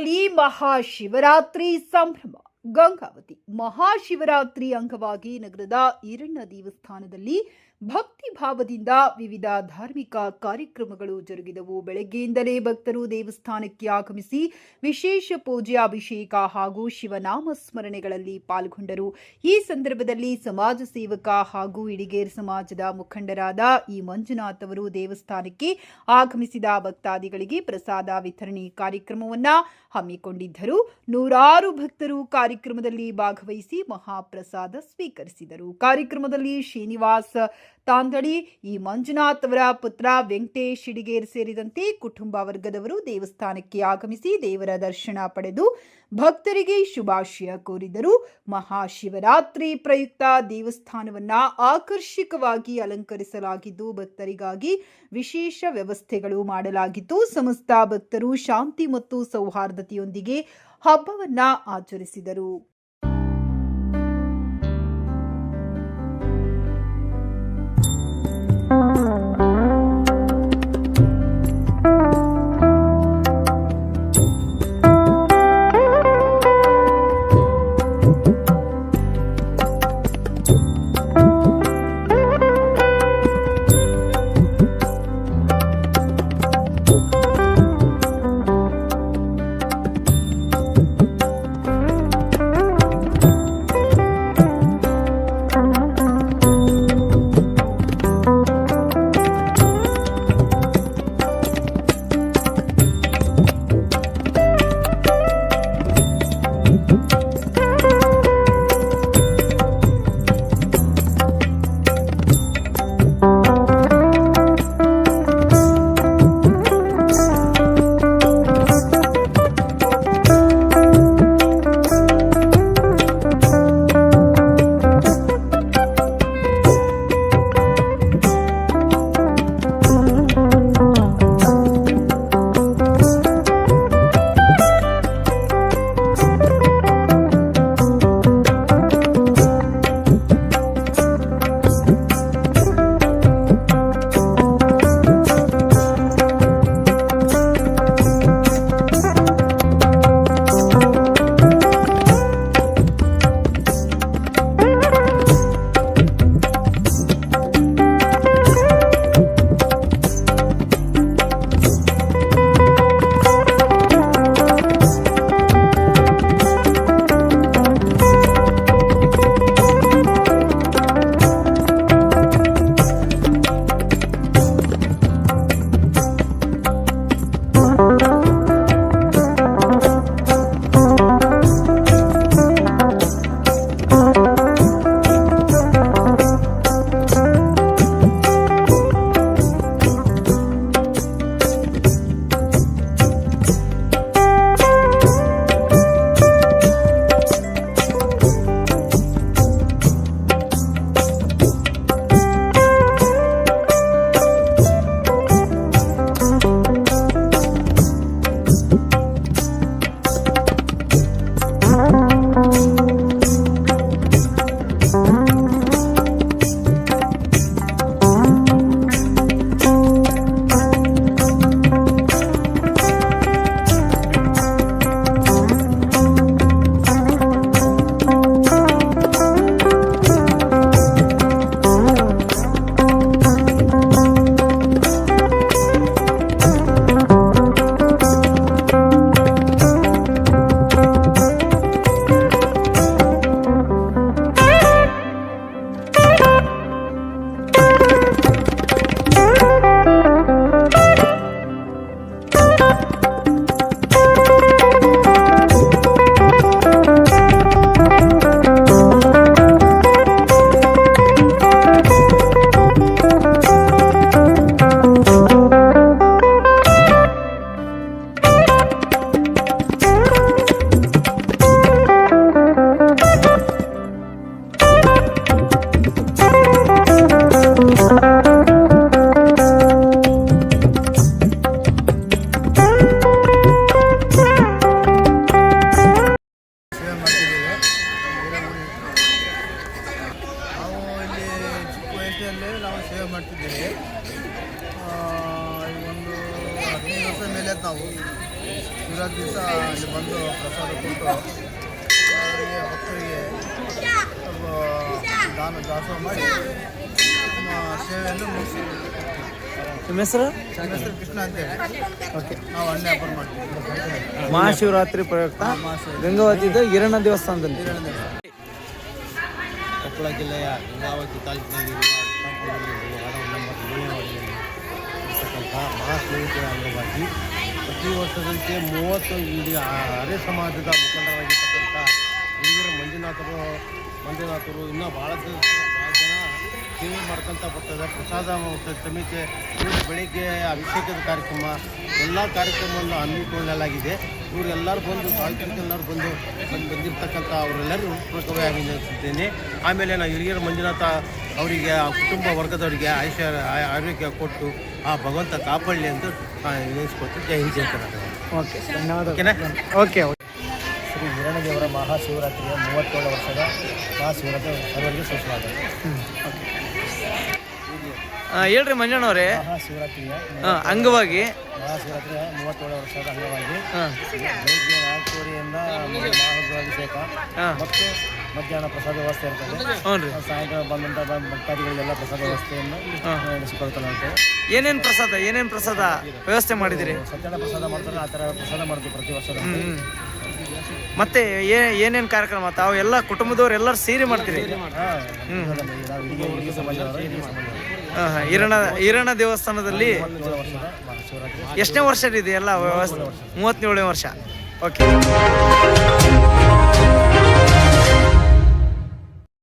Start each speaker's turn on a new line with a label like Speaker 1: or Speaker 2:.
Speaker 1: ಬೆಂಗಳೂರಿನಲ್ಲಿ ಮಹಾಶಿವರಾತ್ರಿ ಸಂಭ್ರಮ. ಗಂಗಾವತಿ ಮಹಾಶಿವರಾತ್ರಿ ಅಂಗವಾಗಿ ನಗರದ ಈರಣ್ಣ ದೇವಸ್ಥಾನದಲ್ಲಿ ಭಕ್ತಿ ಭಾವದಿಂದ ವಿವಿಧ ಧಾರ್ಮಿಕ ಕಾರ್ಯಕ್ರಮಗಳು ಜರುಗಿದವು. ಬೆಳಗ್ಗೆಯಿಂದಲೇ ಭಕ್ತರು ದೇವಸ್ಥಾನಕ್ಕೆ ಆಗಮಿಸಿ ವಿಶೇಷ ಪೂಜೆ, ಅಭಿಷೇಕ ಹಾಗೂ ಶಿವನಾಮ ಸ್ಮರಣೆಗಳಲ್ಲಿ ಪಾಲ್ಗೊಂಡರು. ಈ ಸಂದರ್ಭದಲ್ಲಿ ಸಮಾಜ ಸೇವಕ ಹಾಗೂ ಇಡಿಗೇರ್ ಸಮಾಜದ ಮುಖಂಡರಾದ ಇ ಮಂಜುನಾಥ್ ಅವರು ದೇವಸ್ಥಾನಕ್ಕೆ ಆಗಮಿಸಿದ ಭಕ್ತಾದಿಗಳಿಗೆ ಪ್ರಸಾದ ವಿತರಣೆ ಕಾರ್ಯಕ್ರಮವನ್ನು ಹಮ್ಮಿಕೊಂಡಿದ್ದರು. ನೂರಾರು ಭಕ್ತರು ಕಾರ್ಯಕ್ರಮದಲ್ಲಿ ಭಾಗವಹಿಸಿ ಮಹಾಪ್ರಸಾದ ಸ್ವೀಕರಿಸಿದರು. ಕಾರ್ಯಕ್ರಮದಲ್ಲಿ ಶ್ರೀನಿವಾಸ್ ತಾಂದಳಿ, ಇ ಮಂಜುನಾಥ್ ಅವರ ಪುತ್ರ ವೆಂಕಟೇಶ್ ಇಡಿಗೇರ್ ಸೇರಿದಂತೆ ಕುಟುಂಬ ವರ್ಗದವರು ದೇವಸ್ಥಾನಕ್ಕೆ ಆಗಮಿಸಿ ದೇವರ ದರ್ಶನ ಪಡೆದು ಭಕ್ತರಿಗೆ ಶುಭಾಶಯ ಕೋರಿದರು. ಮಹಾಶಿವರಾತ್ರಿ ಪ್ರಯುಕ್ತ ದೇವಸ್ಥಾನವನ್ನ ಆಕರ್ಷಕವಾಗಿ ಅಲಂಕರಿಸಲಾಗಿದ್ದು ಭಕ್ತರಿಗಾಗಿ ವಿಶೇಷ ವ್ಯವಸ್ಥೆಗಳು ಮಾಡಲಾಗಿತ್ತು. ಸಮಸ್ತ ಭಕ್ತರು ಶಾಂತಿ ಮತ್ತು ಸೌಹಾರ್ದತೆಯೊಂದಿಗೆ ಹಬ್ಬವನ್ನ ಆಚರಿಸಿದರು.
Speaker 2: ಪ್ರಸಾದ ಕೊಟ್ಟು ಭಕ್ತರಿಗೆ ದಾನ ದಾಸೋಹ ಮಾಡಿ ನಮ್ಮ ಸೇವೆಯನ್ನು ಮುಗಿಸ್ತೀವಿ.
Speaker 3: ನಿಮ್ಮ ಹೆಸರು?
Speaker 2: ನನ್ನ ಹೆಸರು ಕೃಷ್ಣ ಅಂತೇಳಿ.
Speaker 3: ಓಕೆ.
Speaker 2: ನಾವು ಹಣ್ಣು ವ್ಯಾಪಾರ ಮಾಡ್ತೀವಿ.
Speaker 3: ಮಹಾಶಿವರಾತ್ರಿ ಪ್ರಯುಕ್ತ ಗಂಗಾವತಿದು ಈರಣ್ಣ ದೇವಸ್ಥಾನದಲ್ಲಿ
Speaker 2: ಕೊಪ್ಪಳ ಜಿಲ್ಲೆಯ ಗಂಗಾವತಿ ತಾಲೂಕಿನಲ್ಲಿರುವ ವಾರ್ಡ್ ನಂಬರ್ 7 ಇರ್ತಕ್ಕಂಥ ಮಹಾಶಿವರಾತ್ರಿಯ ಅಂಗವಾಗಿ ಪ್ರತಿ ವರ್ಷದಂತೆ 30 ಇಡೀ ಅರೆ ಸಮಾಜದ ಮುಖಂಡರಾಗಿರ್ತಕ್ಕಂಥ ಹಿರಿಯರ ಮಂಜುನಾಥರು ಇನ್ನೂ ಭಾಳ ಜನ ಸೇವೆ ಮಾಡ್ಕೊತ ಬರ್ತಾರೆ. ಪ್ರಸಾದ ಸಮಿತಿ ಬೆಳಗ್ಗೆ ಅಭಿಷೇಕದ ಕಾರ್ಯಕ್ರಮ ಎಲ್ಲ ಕಾರ್ಯಕ್ರಮವನ್ನು ಹಮ್ಮಿಕೊಳ್ಳಲಾಗಿದೆ. ಇವರೆಲ್ಲರೂ ಬಂದು ತಾಲೂಕಿನೆಲ್ಲರೂ ಬಂದಿರ್ತಕ್ಕಂಥ ಅವರೆಲ್ಲರೂ ಪೂರ್ವಕವಾಗಿ ಅಭಿನಂದಿಸುತ್ತೇನೆ. ಆಮೇಲೆ ನಾವು ಹಿರಿಯರ ಮಂಜುನಾಥ ಅವರಿಗೆ ಆ ಕುಟುಂಬ ವರ್ಗದವರಿಗೆ ಆರೋಗ್ಯ ಕೊಟ್ಟು ಆ ಭಗವಂತ ಕಾಪಾಡಲಿ ಅಂತ ವಿನಂತಿಸ್ಕೊಟ್ಟು ಜೈ ಹಿಂದ್ ಜೈ ಕರ್ನಾಟಕ.
Speaker 3: ಓಕೆ, ಧನ್ಯವಾದ.
Speaker 2: ಓಕೆನಾ?
Speaker 3: ಓಕೆ.
Speaker 2: ಶ್ರೀ ಹಿರಣ್ಣದೇವರ ಮಹಾಶಿವರಾತ್ರಿಯ 37ನೇ ವರ್ಷದ ಮಹಾಶಿವರಾತ್ರಿ ಸರ್ವರಿಗೆ ಸುಸ್ವಾಗತ.
Speaker 3: ಹೇಳ್ರಿ ಮಂಜಣ್ಣವ್ರೆ,
Speaker 2: ಮಹಾಶಿವರಾತ್ರಿಯ
Speaker 3: ಅಂಗವಾಗಿ
Speaker 2: ಮಹಾಶಿವರಾತ್ರಿಯ 37ನೇ ವರ್ಷದ ಅಂಗವಾಗಿ ಬೆಳಗ್ಗೆ 4:30ರಿಂದ ಮಹಾಭಿಷೇಕ ಮತ್ತು ಮಧ್ಯಾಹ್ನ ಪ್ರಸಾದ ವ್ಯವಸ್ಥೆ ಇರ್ತದೆ.
Speaker 3: ಹ್ಞೂ ರೀ.
Speaker 2: ಸಾಯಂಕಾಲ ಬಂದಂಥ ಭಕ್ತಾದಿಗಳಿಗೆಲ್ಲ ಪ್ರಸಾದ ವ್ಯವಸ್ಥೆಯನ್ನು ನಡೆಸಿಕೊಳ್ತಾರೆ.
Speaker 3: ಏನೇನು ಪ್ರಸಾದ ವ್ಯವಸ್ಥೆ ಮಾಡಿದಿರಿ?
Speaker 2: ಸತ್ಯನಾರಾಯಣ ಪ್ರಸಾದ ಮಾಡ್ತಾರೆ, ಆ ಥರ ಪ್ರಸಾದ ಮಾಡ್ತೀವಿ ಪ್ರತಿ ವರ್ಷದ.
Speaker 3: ಮತ್ತೆ ಏನೇನು ಕಾರ್ಯಕ್ರಮ ತಾವು ಎಲ್ಲ ಕುಟುಂಬದವ್ರು ಎಲ್ಲರೂ ಸೇರಿ ಮಾಡ್ತೀರಿ? ಈರಣ್ಣ ದೇವಸ್ಥಾನದಲ್ಲಿ ಎಷ್ಟನೇ ವರ್ಷ ಇದೆ ಎಲ್ಲ ವ್ಯವಸ್ಥೆ? 37ನೇ ವರ್ಷ. ಓಕೆ.